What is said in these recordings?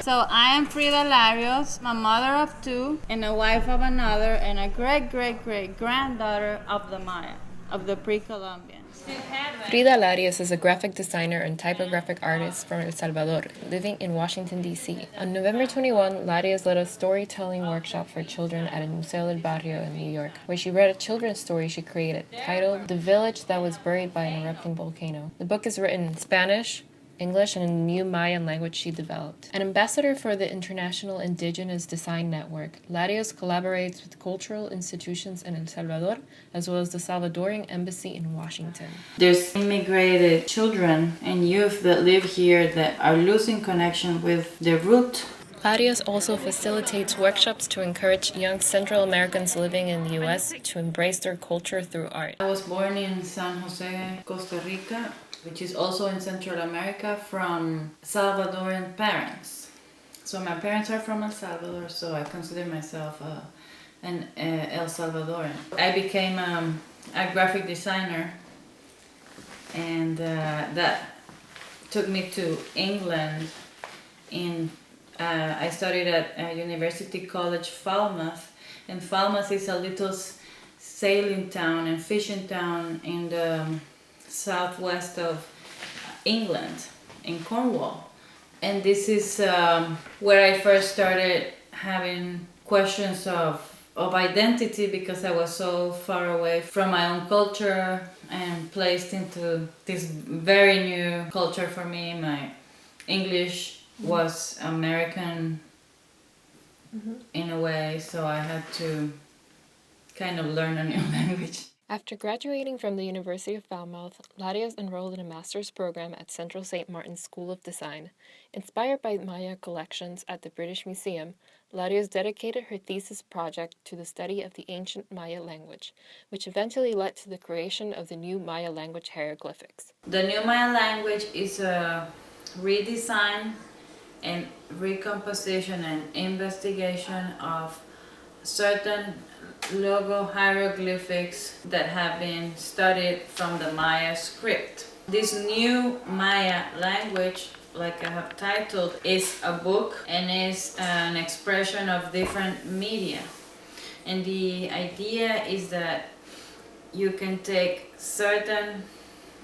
So I am Frida Larios, a mother of two and a wife of another, and a great-great-great-granddaughter of the Maya, of the pre-Columbians. Frida Larios is a graphic designer and typographic artist from El Salvador, living in Washington, D.C. On November 21, Larios led a storytelling workshop for children at a Museo del Barrio in New York, where she read a children's story she created, titled The Village That Was Buried by an Erupting Volcano. The book is written in Spanish, English, and a new Mayan language she developed. An ambassador for the International Indigenous Design Network, Larios collaborates with cultural institutions in El Salvador, as well as the Salvadorian Embassy in Washington. There's immigrated children and youth that live here that are losing connection with their root. Larios also facilitates workshops to encourage young Central Americans living in the U.S. to embrace their culture through art. I was born in San Jose, Costa Rica, which is also in Central America, from Salvadoran parents. So my parents are from El Salvador, so I consider myself an El Salvadoran. I became a graphic designer, and that took me to England. I studied at University College Falmouth, and Falmouth is a little sailing town and fishing town in the southwest of England, in Cornwall. And this is where I first started having questions of identity, because I was so far away from my own culture and placed into this very new culture for me. My English was American in a way, so I had to kind of learn a new language. After graduating from the University of Falmouth, Larios enrolled in a master's program at Central St. Martin's School of Design. Inspired by Maya collections at the British Museum, Larios dedicated her thesis project to the study of the ancient Maya language, which eventually led to the creation of the new Maya language hieroglyphics. The new Maya language is a redesign and recomposition and investigation of certain logo hieroglyphics that have been studied from the Maya script. This new Maya language, like I have titled, is a book and is an expression of different media. And the idea is that you can take certain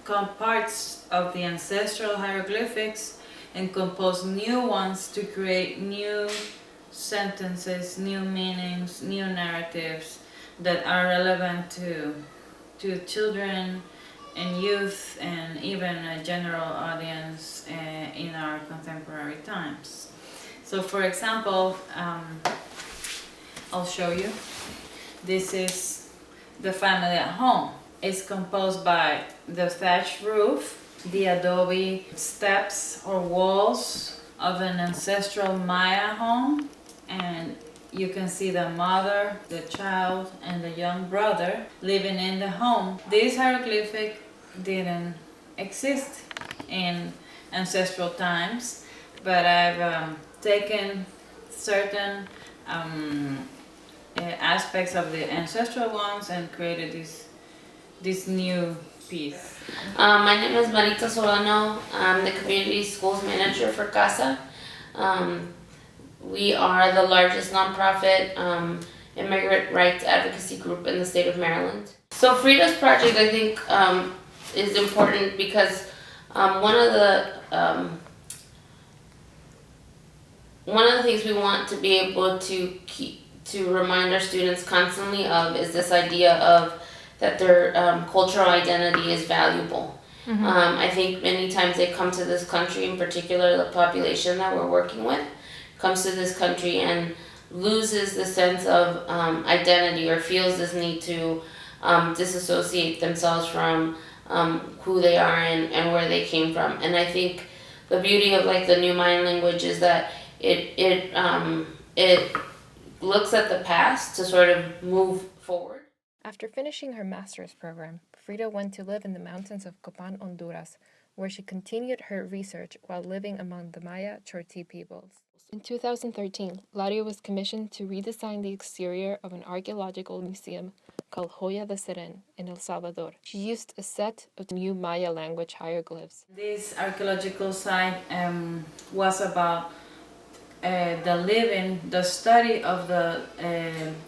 parts of the ancestral hieroglyphics and compose new ones to create new sentences, new meanings, new narratives that are relevant to children and youth and even a general audience in our contemporary times. So for example, I'll show you. This is the family at home. It's composed by the thatched roof, the adobe steps or walls of an ancestral Maya home, and you can see the mother, the child, and the young brother living in the home. This hieroglyphic didn't exist in ancestral times, but I've taken certain aspects of the ancestral ones and created this new piece. My name is Marita Solano. I'm the community schools manager for CASA. We are the largest nonprofit immigrant rights advocacy group in the state of Maryland. So Frida's project, I think, is important because one of the things we want to be able to remind our students constantly of is this idea of that their cultural identity is valuable. Mm-hmm. I think many times they come to this country, in particular the population that we're working with, comes to this country and loses the sense of identity or feels this need to disassociate themselves from who they are and where they came from. And I think the beauty of like the new Mayan language is that it looks at the past to sort of move forward. After finishing her master's program, Frida went to live in the mountains of Copan, Honduras, where she continued her research while living among the Maya Chortí peoples. In 2013, Larios was commissioned to redesign the exterior of an archaeological museum called Joya de Seren in El Salvador. She used a set of new Maya language hieroglyphs. This archaeological site was about the study of the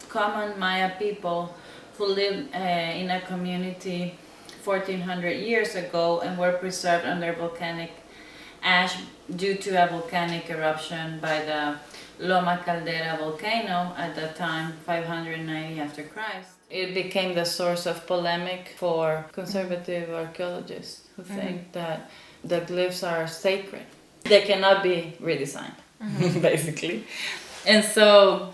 common Maya people who lived in a community 1400 years ago and were preserved under volcanic ash due to a volcanic eruption by the Loma Caldera volcano at the time 590 after Christ. It became the source of polemic for conservative archaeologists who think that the glyphs are sacred. They cannot be redesigned, basically. And so,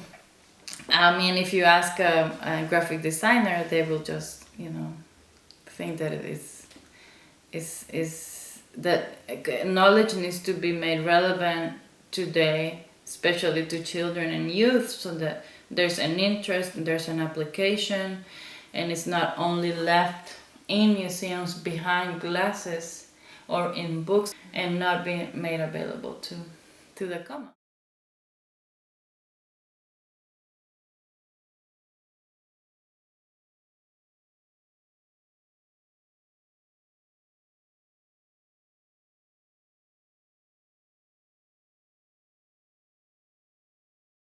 I mean, if you ask a graphic designer, they will just, think that it is that knowledge needs to be made relevant today, especially to children and youth, so that there's an interest, there's an application, and it's not only left in museums behind glasses or in books and not being made available to the common.